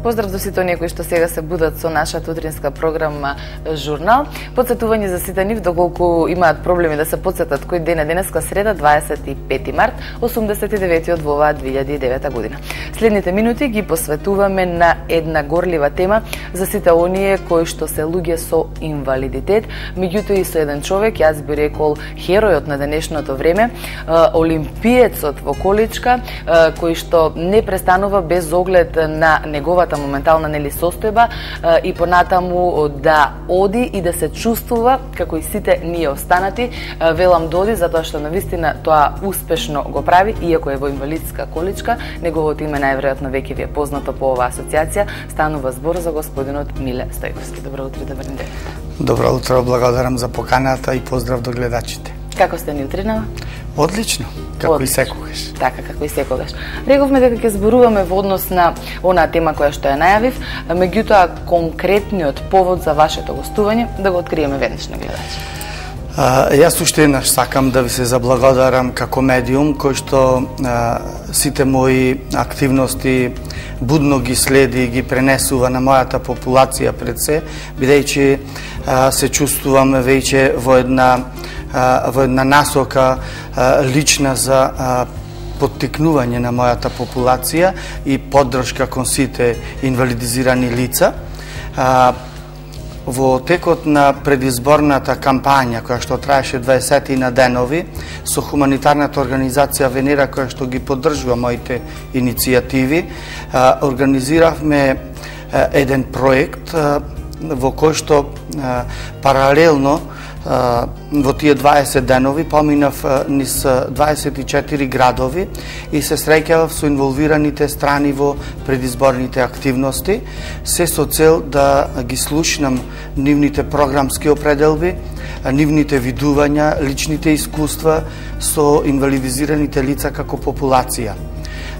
Поздрав до сите оние кои што сега се будат со нашата утринска програма Журнал. Подсетување за сите нив, доколку имаат проблеми да се подсетат кој ден е денеска среда, 25 март, 89 во оваа 2009 година. Следните минути ги посветуваме на една горлива тема за сите оние кои што се луѓе со инвалидитет, меѓутоа и со еден човек, јас би рекол херојот на денешното време, олимпиецот во количка, кој што не престанува без оглед на неговата моментална состојба и понатаму да оди и да се чувствува како и сите ние останати. Велам доди затоа што навистина тоа успешно го прави, иако е во инвалидска количка. Неговото име најверојатно веќе ви е познато по оваа асоциација. Станува збор за господинот Миле Стојковски. Добро утро, добар ден. Добро утро, благодарам за поканата и поздрав до гледачите. Како сте ни утринава? Одлично, како и секогаш. Така, како и секогаш. Рековме дека ќе зборуваме во однос на онаа тема која што ја најавив, меѓутоа конкретниот повод за вашето гостување да го откриеме веднаш на гледачи. Јас уште еднаш сакам да ви се заблагодарам како медиум кој што сите мои активности будно ги следи и ги пренесува на мојата популација пред се, бидејќи се чувствувам веќе во една насока лична за поттикнување на мојата популација и поддршка кон сите инвалидизирани лица. Во текот на предизборната кампања, која што траеше 20 на денови, со хуманитарната организација Венера, која што ги поддржува моите иницијативи, организиравме еден проект во кој што паралелно во тие 20 денови поминав низ 24 градови и се среќавав со инволвираните страни во предизборните активности, се со цел да ги слушнам нивните програмски определби, нивните видувања, личните искуства со инвалидизираните лица како популација.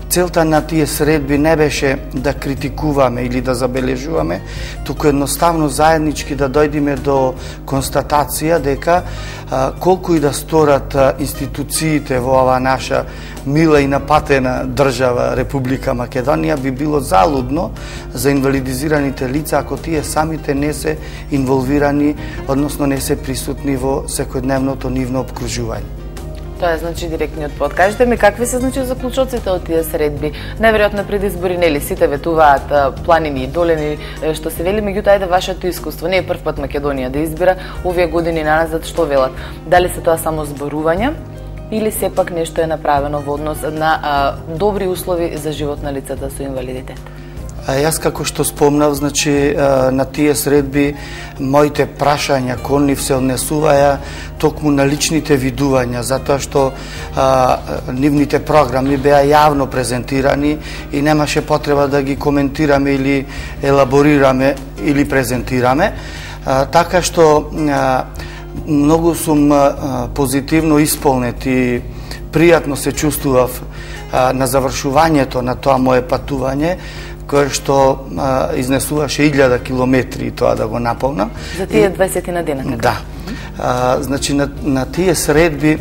Целта на тие средби не беше да критикуваме или да забележуваме, туку едноставно заеднички да дојдеме до констатација дека колку и да сторат институциите во оваа наша мила и напатена држава Република Македонија, би било залудно за инвалидизираните лица ако тие самите не се инволвирани, односно не се присутни во секојдневното нивно обкружување. Тоа е значи директниот под. Кажете ми какви се значи заклучоците од тие средби? Најверојатно пред избори нели сите ветуваат планини и долини што се вели, меѓутоа ајде вашето искуство. Не е прв пат Македонија да избира, овие години назад што велат? Дали се тоа само зборување или сепак нешто е направено во однос на добри услови за живот на лицата со инвалидитет? Јас како што спомнав, значи на тие средби моите прашања кон нив се однесуваја токму на личните видувања, затоа што нивните програми беа јавно презентирани и немаше потреба да ги коментираме или елаборираме или презентираме, така што многу сум позитивно исполнет и пријатно се чувствував на завршувањето на тоа мое патување, кое што изнесуваше 1000 километри тоа да го наполнам. За тие 20 на дена? Да. Значи, на тие средби,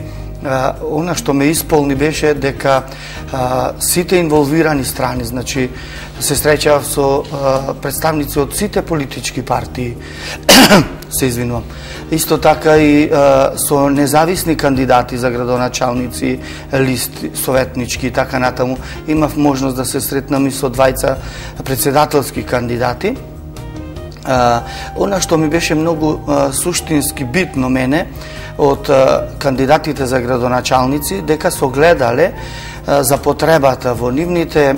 она што ме исполни беше дека сите инволвирани страни, значи, се среќав со представници од сите политички партии, се извинувам, исто така и со независни кандидати за градоначалници, листи, советнички и така натаму. Имав можност да се сретнам и со двајца председателски кандидати. Она што ми беше многу суштински битно мене од кандидатите за градоначалници, дека согледале за потребата во нивните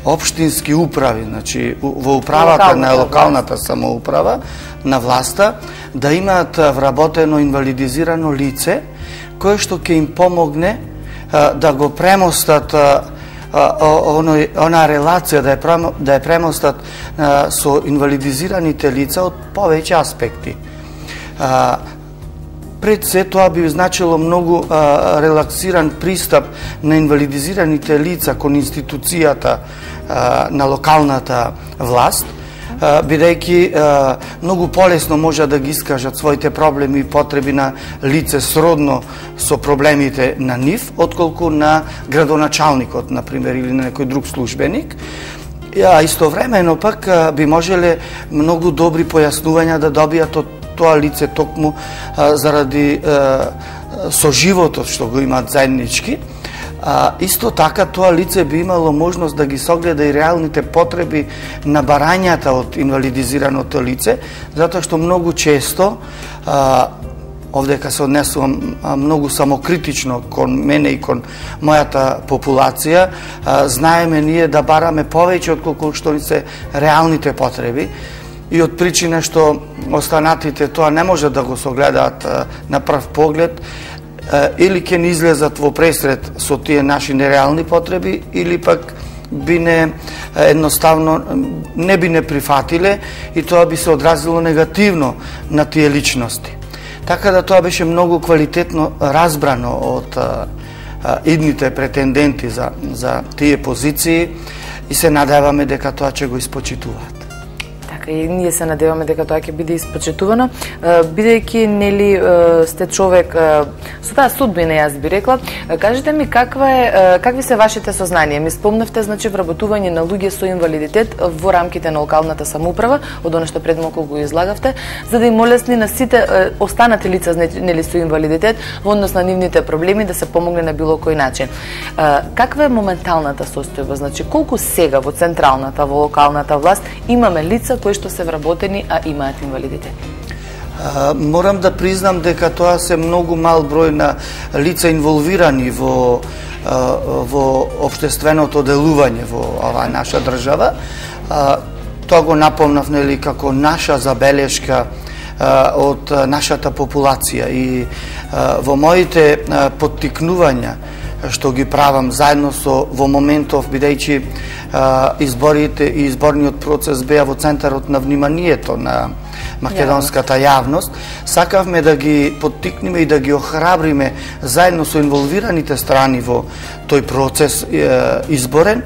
општински управи, значи во управата на локалната самоуправа на власта, да имаат вработено инвалидизирано лице кое што ќе им помогне да го премостат она релација, да ја премостат со инвалидизираните лица од повеќе аспекти. Пред се тоа би значило многу релаксиран пристап на инвалидизираните лица кон институцијата на локалната власт, бидејќи многу полесно може да ги искажат своите проблеми и потреби на лице сродно со проблемите на нив, отколку на градоначалникот, например, или на некој друг службеник. А истовремено пак би можеле многу добри појаснувања да добијат од тоа лице токму заради соживотот што го имаат заеднички. Исто така тоа лице би имало можност да ги согледа и реалните потреби на барањата од инвалидизираното лице, затоа што многу често, овдека се однесувам многу самокритично кон мене и кон мојата популација, знаеме ние да бараме повеќе отколку што ни се реалните потреби, и од причина што останатите тоа не може да го согледаат на прв поглед, или ќе ни излезат во пресред со тие наши нереални потреби, или пак би едноставно не би не прифатиле и тоа би се одразило негативно на тие личности. Така да тоа беше многу квалитетно разбрано од идните претенденти за тие позиции и се надеваме дека тоа ќе го испочитуваат. И ние се надеваме дека тоа ќе биде испочитувано, бидејќи нели сте човек со таа судбина, јас би рекла. Кажете ми какви се вашите сознанија? Ми спомнавте, значи, вработување на луѓе со инвалидитет во рамките на локалната самоуправа, од она што пред малку го излагавте, за да им олесни на сите останати лица нели со инвалидитет во однос на нивните проблеми, да се помогне на било кој начин. Каква е моменталната состојба? Значи, колку сега во централната, во локалната власт имаме лица кои што се вработени, а имаат инвалидитет? Морам да признам дека тоа се многу мал број на лица инволвирани во општественото делување во оваа наша држава. Тоа го напомнав нели како наша забелешка од нашата популација и во моите поттикнувања што ги правам заедно со во моментов, бидејќи изборите и изборниот процес беа во центарот на вниманието на македонската јавност, сакавме да ги поттикнеме и да ги охрабриме заедно со инволвираните страни во тој процес изборен,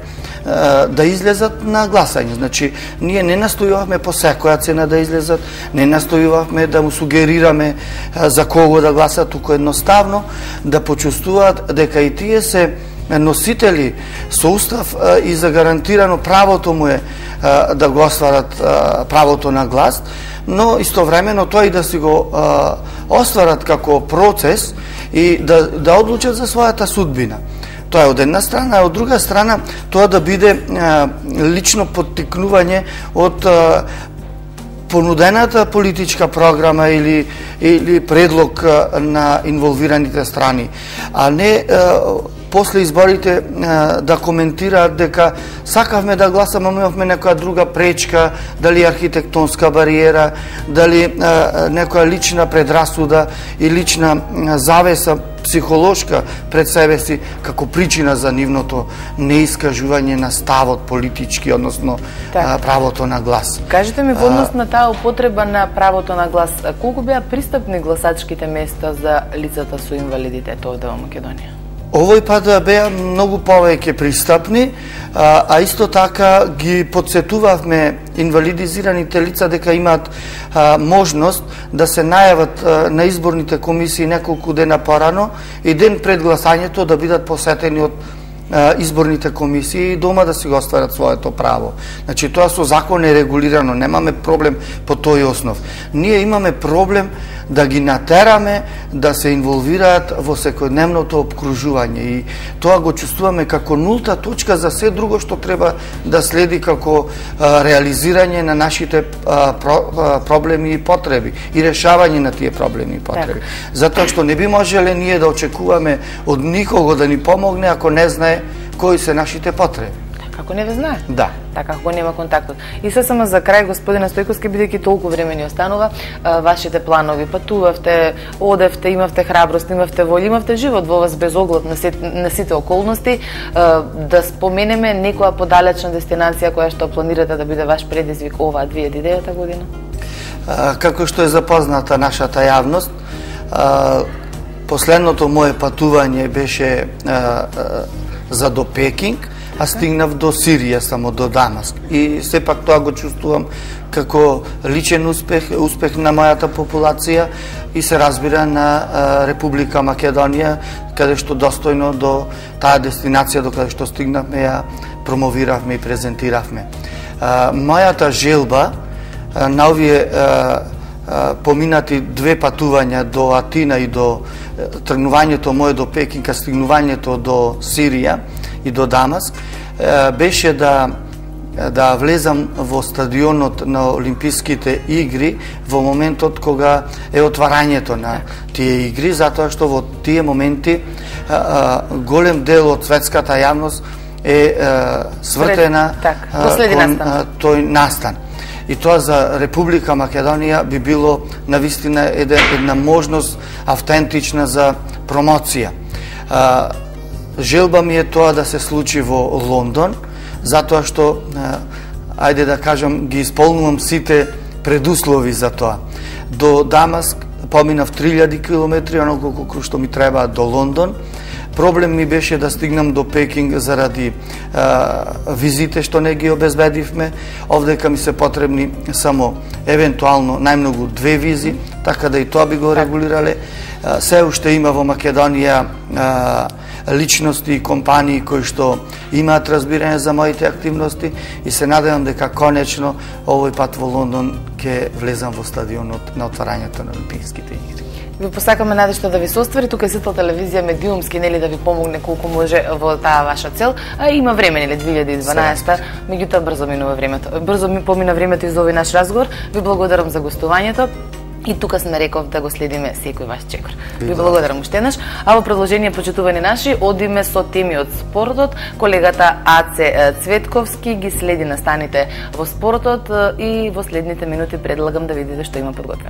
да излезат на гласање. Значи, ние не настојувавме по секоја цена да излезат, не настојувавме да му сугерираме за кого да гласат, туку едноставно да почувствуваат дека и тие се носители со устав и загарантирано правото му е да го остварат правото на глас, но истовремено тоа и да си го остварат како процес и да одлучат за својата судбина. Тоа е од една страна, а од друга страна тоа да биде лично поттикнување од понудената политичка програма или предлог на инволвираните страни, а не после изборите да коментираат дека сакавме да гласаме, имавме некоја друга пречка, дали архитектонска бариера, дали некоја лична предрасуда и лична завеса психолошка пред себе си како причина за нивното неискажување на ставот политички, односно правото на глас. Кажете ми, во однос на таа употреба на правото на глас, колку беа пристапни гласачките места за лицата со инвалидитет овде во Македонија? Овој пат беа многу повеќе пристапни, а исто така ги подсетувавме инвалидизираните лица дека имаат можност да се најават на изборните комисии неколку дена порано и ден пред гласањето да бидат посетени од изборните комисии и дома да си го остварат своето право. Значи, тоа со закон е регулирано, немаме проблем по тој основ. Ние имаме проблем да ги натераме да се инволвираат во секојдневното обкружување и тоа го чувствуваме како нулта точка за се друго што треба да следи како реализирање на нашите проблеми и потреби и решавање на тие проблеми и потреби. Затоа што не би можеле ние да очекуваме од никого да ни помогне ако не знае кои се нашите потреби. Ако не ве знае? Да. Така, ако нема контактот. И се само за крај, господине Стојковски, бидејќи толку време ни останува, вашите планови, патувавте, одевте, имавте храброст, имавте волја, имавте живот во вас без оглед на сите околности, да споменеме некоја подалечна дестинација која што планирате да биде ваш предизвик оваа 2009 година? Како што е запозната нашата јавност, последното мое патување беше за до Пекинг, а стигнав до Сирија, само до Дамаск. И сепак тоа го чувствувам како личен успех на мојата популација и се разбира на Република Македонија, каде што достојно до таа дестинација до каде што стигнавме ја промовиравме и презентиравме. Мојата желба на овие поминати 2 патувања до Атина и до тргнувањето мое до Пекинг, стигнувањето до Сирија и до Дамаск, беше да влезам во стадионот на Олимписките игри во моментот кога е отварањето на тие игри, затоа што во тие моменти голем дел од светската јавност е свртена кон тој настан. И тоа за Република Македонија би било навистина една можност автентична за промоција. Желба ми е тоа да се случи во Лондон, затоа што, ајде да кажам, ги исполнувам сите предуслови за тоа. До Дамаск поминав 3000 километри, оноко колку што ми треба до Лондон. Проблем ми беше да стигнам до Пекинг заради визите што не ги обезбедивме. Овдека ми се потребни само евентуално најмногу 2 визи, така да и тоа би го регулирале. Се уште има во Македонија личности и компании кои што имаат разбирање за моите активности и се надевам дека конечно овој пат во Лондон ќе влезам во стадионот на отварањето на Олимписките игри. Ви посакаме надежта да ви се оствари, тука е сител телевизија медиумски, нели, да ви помогне колку може во таа ваша цел. А има време, нели, 2012, меѓутоа брзо минува времето. Брзо ми помина времето и за овој наш разговор. Ви благодарам за гостувањето. И тука сме реков да го следиме секој ваш чекор. Ви благодарам уште еднаш. А во продолжение, почитувани наши, одиме со теми од спортот. Колегата Аце Цветковски ги следи настаните во спортот и во следните минути предлагам да видите што има подготвено.